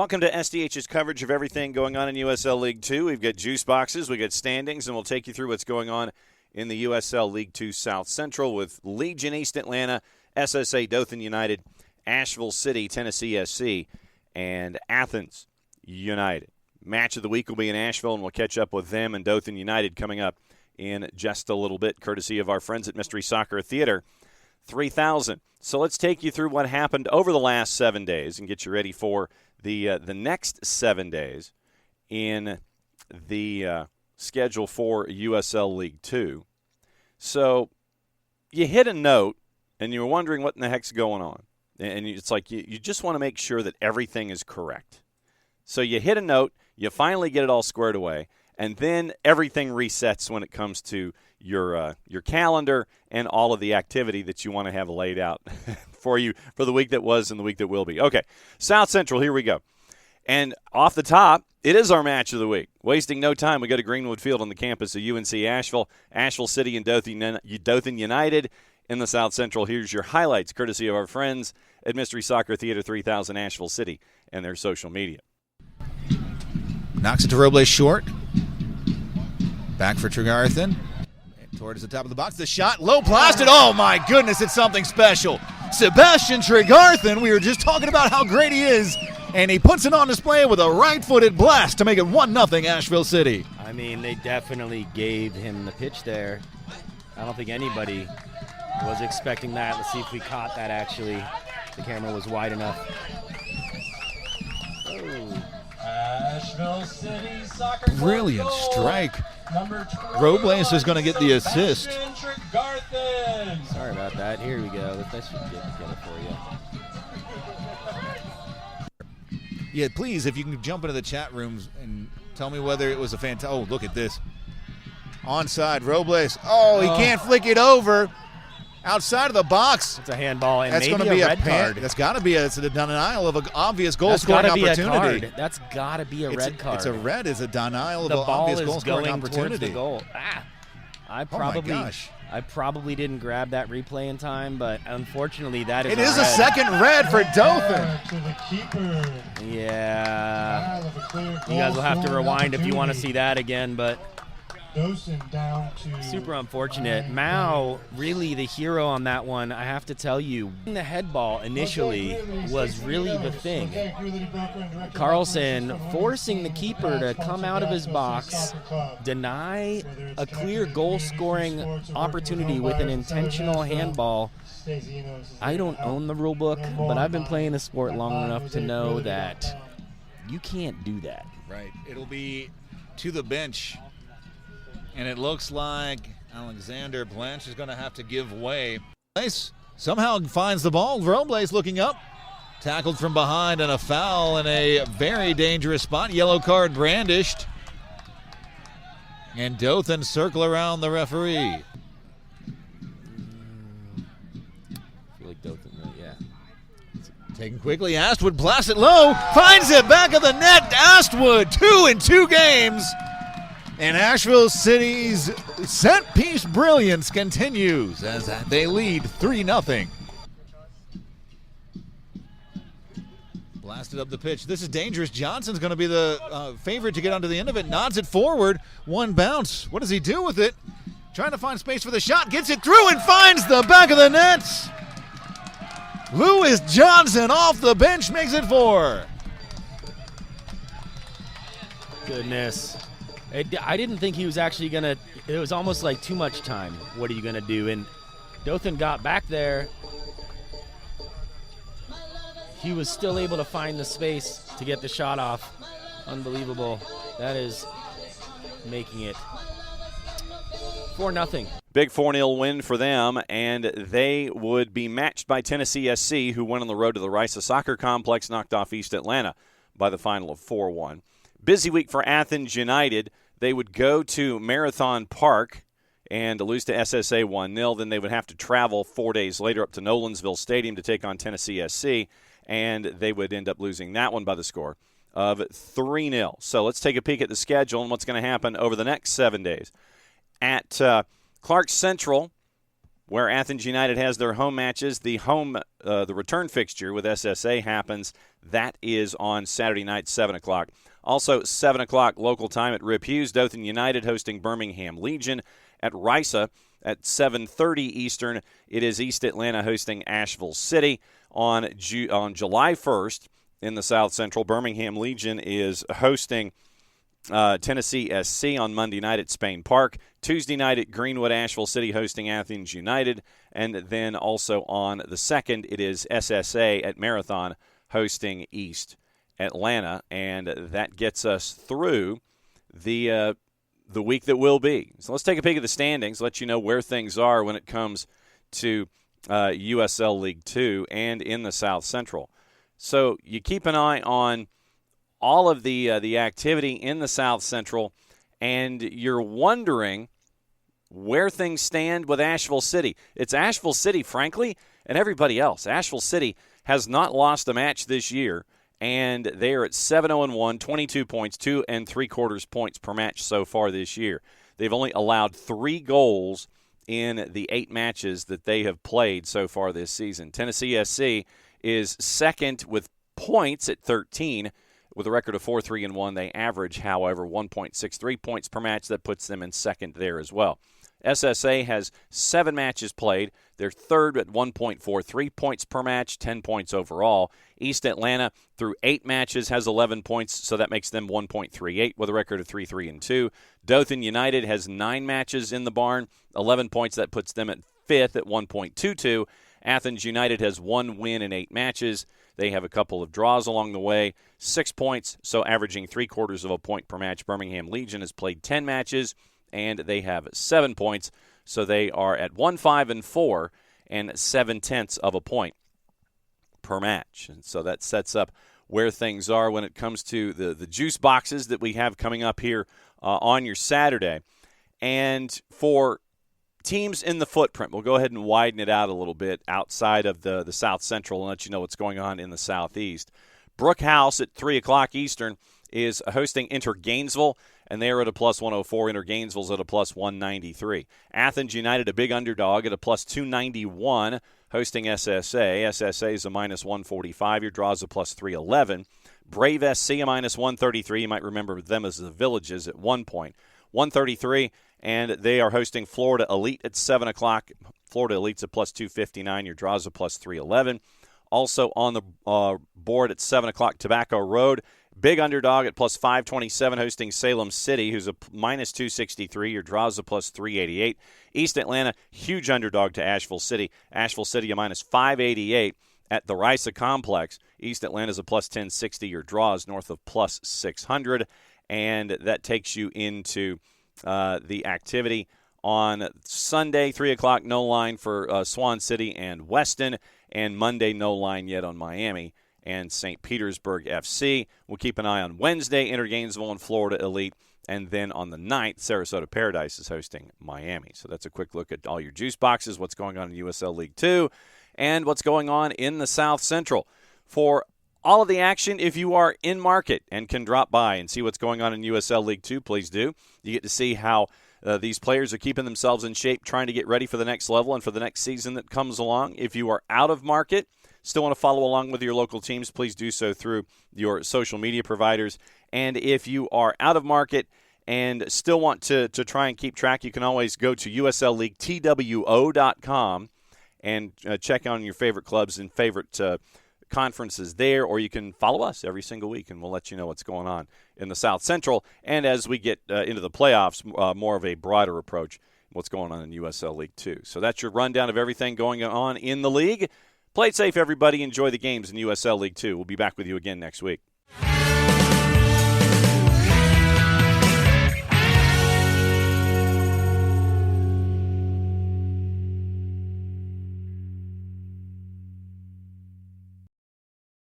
Welcome to SDH's coverage of everything going on in USL League 2. We've got juice boxes, we've got standings, and we'll take you through what's going on in the USL League 2 South Central with Legion East Atlanta, SSA Dothan United, Asheville City, Tennessee SC, and Athens United. Match of the week will be in Asheville, and we'll catch up with them and Dothan United coming up in just a little bit, courtesy of our friends at Mystery Soccer Theater 3000. So let's take you through what happened over the last 7 days and get you ready for the next 7 days in the schedule for USL League 2. So you hit a note, and you were wondering what in the heck's going on. And it's like you just want to make sure that everything is correct. So you hit a note, you finally get it all squared away, and then everything resets when it comes to your calendar and all of the activity that you want to have laid out for you for the week that was and the week that will be. Okay, South Central, here we go. And off the top, it is our match of the week. Wasting no time, we go to Greenwood Field on the campus of UNC-Asheville, Asheville City, and Dothan United in the South Central. Here's your highlights, courtesy of our friends at Mystery Soccer Theater 3000 Asheville City and their social media. Knocks it to Robles short. Back for Tregarthen. Towards the top of the box. The shot, low blasted. Oh, my goodness, it's something special. Sebastian Tregarthen, we were just talking about how great he is, and he puts it on display with a right-footed blast to make it 1-0 Asheville City. I mean, they definitely gave him the pitch there. I don't think anybody was expecting that. Let's see if we caught that, actually. The camera was wide enough. Oh. Asheville City Soccer Club Brilliant goal. Strike. Number Robles is going to get the assist. Sorry about that. Here we go. That should get together for you. Yeah, please, if you can jump into the chat rooms and tell me whether it was a fantastic. Oh, look at this. Onside, Robles. Oh, he can't flick it over. Outside of the box. It's a handball, and that's maybe going to be a red card. That's got to be a denial of an obvious goal-scoring opportunity. That's got to be a red card. It's a red. It's a denial of an obvious goal-scoring opportunity. The goal. I probably didn't grab that replay in time, but unfortunately that is It is a second red for Dothan. To the keeper. Yeah. You guys will have to rewind if you want to see that again, but Dothan down to super unfortunate. Mao, really the hero on that one, I have to tell you. The head ball initially was really the thing. Carlson forcing the keeper to come out of his box, deny a clear goal-scoring opportunity with an intentional handball. I don't own the rule book, but I've been playing the sport long enough to know that you can't do that. Right. It'll be to the bench. And it looks like Alexander Blanche is going to have to give way. Somehow finds the ball. Robles looking up. Tackled from behind and a foul in a very dangerous spot. Yellow card brandished. And Dothan circle around the referee. I feel like Dothan, yeah. Taken quickly. Astwood blasts it low. Finds it back of the net. Astwood, 2 in 2 games. And Asheville City's set-piece brilliance continues as they lead 3-0. Blasted up the pitch. This is dangerous. Johnson's going to be the favorite to get onto the end of it. Nods it forward. One bounce. What does he do with it? Trying to find space for the shot. Gets it through and finds the back of the net. Lewis Johnson off the bench makes it 4. Goodness. I didn't think he was actually going to – it was almost like too much time. What are you going to do? And Dothan got back there. He was still able to find the space to get the shot off. Unbelievable. That is making it 4-0. Big 4-0 win for them, and they would be matched by Tennessee SC, who went on the road to the Rice Soccer Complex, knocked off East Atlanta by the final of 4-1. Busy week for Athens United. They would go to Marathon Park and lose to SSA 1-0. Then they would have to travel 4 days later up to Nolensville Stadium to take on Tennessee SC, and they would end up losing that one by the score of 3-0. So let's take a peek at the schedule and what's going to happen over the next 7 days. At Clark Central, where Athens United has their home matches. The return fixture with SSA happens. That is on Saturday night, 7 o'clock. Also, 7 o'clock local time at Rip Hughes, Dothan United hosting Birmingham Legion. At Risa at 7:30 Eastern, it is East Atlanta hosting Asheville City. On July 1st in the South Central, Birmingham Legion is hosting Tennessee SC on Monday night at Spain Park. Tuesday night at Greenwood, Asheville City hosting Athens United. And then also on the 2nd, it is SSA at Marathon hosting East Atlanta. And that gets us through the week that will be. So let's take a peek at the standings, let you know where things are when it comes to USL League 2 and in the South Central. So you keep an eye on all of the activity in the South Central, and you're wondering where things stand with Asheville City. It's Asheville City, frankly, and everybody else. Asheville City has not lost a match this year, and they are at 7-0-1, 22 points, 2 3/4 points per match so far this year. They've only allowed 3 goals in the 8 matches that they have played so far this season. Tennessee SC is second with points at 13, with a record of 4-3-1. They average, however, 1.63 points per match. That puts them in second there as well. SSA has 7 matches played. They're third at 1.43 points per match, 10 points overall. East Atlanta, through 8 matches, has 11 points, so that makes them 1.38 with a record of 3-3-2. Dothan United has 9 matches in the barn, 11 points. That puts them at 5th at 1.22. Athens United has 1 win in 8 matches. They have a couple of draws along the way, 6 points, so averaging 3/4 point per match. Birmingham Legion has played 10 matches, and they have 7 points, so they are at 1-5-4 and 0.7 point per match. And so that sets up where things are when it comes to the juice boxes that we have coming up here on your Saturday. And for teams in the footprint, we'll go ahead and widen it out a little bit outside of the South Central and let you know what's going on in the Southeast. Brook House at 3 o'clock Eastern is hosting Inter Gainesville, and they are at a +104. Inter Gainesville's at a +193. Athens United, a big underdog, at a +291, hosting SSA. SSA is a -145. Your draw's a +311. Brave SC, a -133. You might remember them as the Villages at 1 point. 133, and they are hosting Florida Elite at 7 o'clock. Florida Elite's a +259. Your draw's a +311. Also on the board at 7 o'clock, Tobacco Road. Big underdog at +527, hosting Salem City, who's a -263. Your draw's a +388. East Atlanta, huge underdog to Asheville City. Asheville City, a -588 at the Risa Complex. East Atlanta's a +1060. Your draw's north of +600. And that takes you into the activity on Sunday, 3 o'clock, no line for Swan City and Weston. And Monday, no line yet on Miami and St. Petersburg FC. We'll keep an eye on Wednesday, Inter Gainesville and Florida Elite. And then on the 9th, Sarasota Paradise is hosting Miami. So that's a quick look at all your juice boxes, what's going on in USL League 2, and what's going on in the South Central. For all of the action, if you are in market and can drop by and see what's going on in USL League 2, please do. You get to see how these players are keeping themselves in shape, trying to get ready for the next level and for the next season that comes along. If you are out of market, still want to follow along with your local teams, please do so through your social media providers. And if you are out of market and still want to try and keep track, you can always go to uslleaguetwo.com and check on your favorite clubs and favorite conferences there, or you can follow us every single week, and we'll let you know what's going on in the South Central. And as we get into the playoffs, more of a broader approach, what's going on in USL League 2. So that's your rundown of everything going on in the league. Play it safe, everybody. Enjoy the games in USL League 2. We'll be back with you again next week.